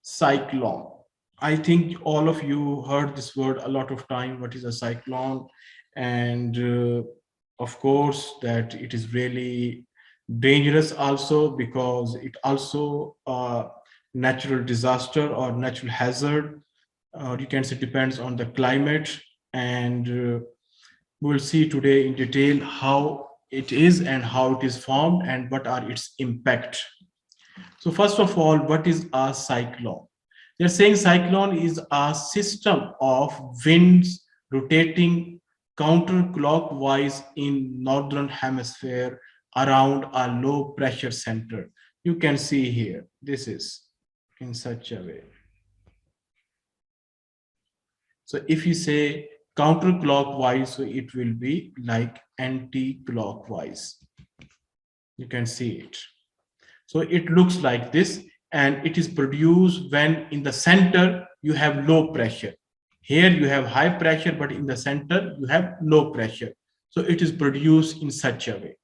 Cyclone. I think all of you heard this word a lot of time. What is a cyclone? And of course, that it is really dangerous also because it also natural disaster or natural hazard. You can say depends on the climate, and we will see today in detail how it is and how it is formed and what are its impact. So first of all, what is a cyclone? They're saying cyclone is a system of winds rotating counterclockwise in northern hemisphere around a low pressure center. You can see here, this is in such a way. So if you say counterclockwise, so it will be like anti-clockwise. You can see it. So it looks like this, and it is produced when in the center you have low pressure. Here you have high pressure, but in the center you have low pressure. So it is produced in such a way.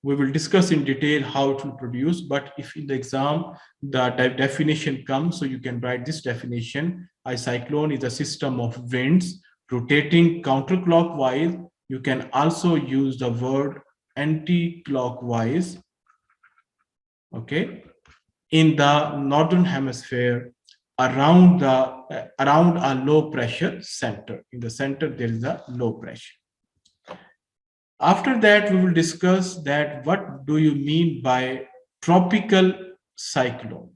We will discuss in detail how it will produce, but if in the exam the definition comes, so you can write this definition. A cyclone is a system of winds rotating counterclockwise. You can also use the word anti-clockwise, okay, in the northern hemisphere around a low pressure center. In the center there is a low pressure. After that, we will discuss that what do you mean by tropical cyclone.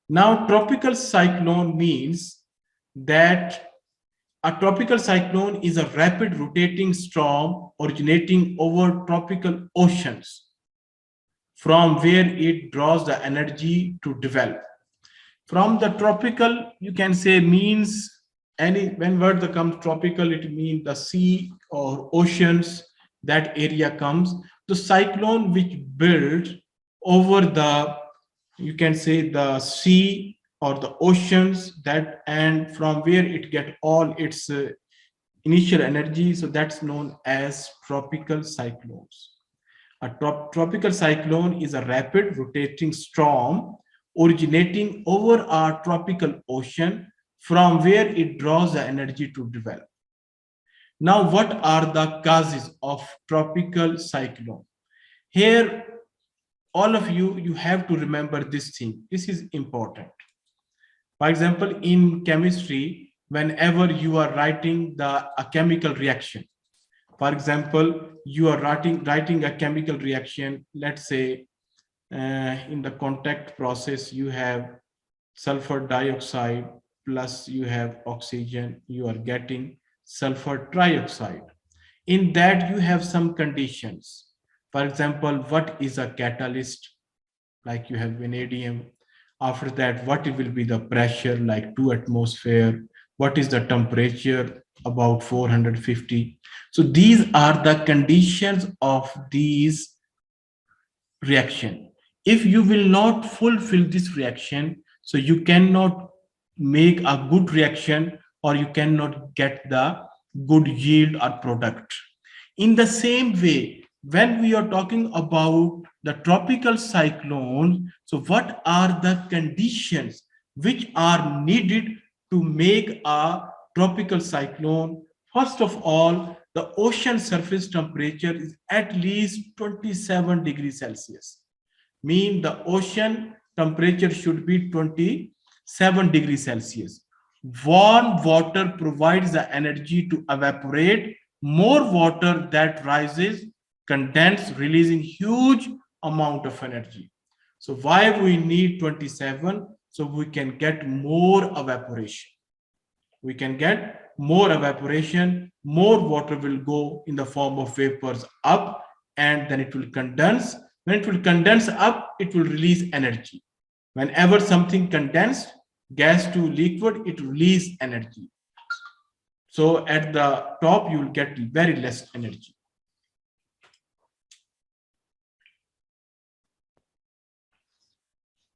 Now, tropical cyclone means that a tropical cyclone is a rapid rotating storm originating over tropical oceans from where it draws the energy to develop. From the tropical, you can say means any, when word comes tropical, it means the sea or oceans, that area comes. The cyclone which built over the, you can say the sea or the oceans, that, and from where it get all its initial energy, so that's known as tropical cyclones. A tropical cyclone is a rapid rotating storm originating over a tropical ocean from where it draws the energy to develop. Now, what are the causes of tropical cyclone? Here, all of you have to remember this thing. This is important. For example, in chemistry, whenever you are writing a chemical reaction, for example, you are writing a chemical reaction, let's say in the contact process, you have sulfur dioxide plus you have oxygen, you are getting sulfur trioxide. In that, you have some conditions. For example, what is a catalyst? Like you have vanadium. After that, what will be the pressure, like 2 atmosphere? What is the temperature? About 450. So these are the conditions of these reaction. If you will not fulfill this reaction, so you cannot make a good reaction or you cannot get the good yield or product. In the same way, when we are talking about the tropical cyclone, so what are the conditions which are needed to make a tropical cyclone? First of all, the ocean surface temperature is at least 27 degrees Celsius. Mean the ocean temperature should be 27 degrees Celsius. Warm water provides the energy to evaporate. More water that rises, condense, releasing huge amount of energy. So why we need 27? So we can get more evaporation. We can get more evaporation, more water will go in the form of vapors up, and then it will condense. When it will condense up, it will release energy. Whenever something condensed, gas to liquid, it release energy. So at the top, you will get very less energy.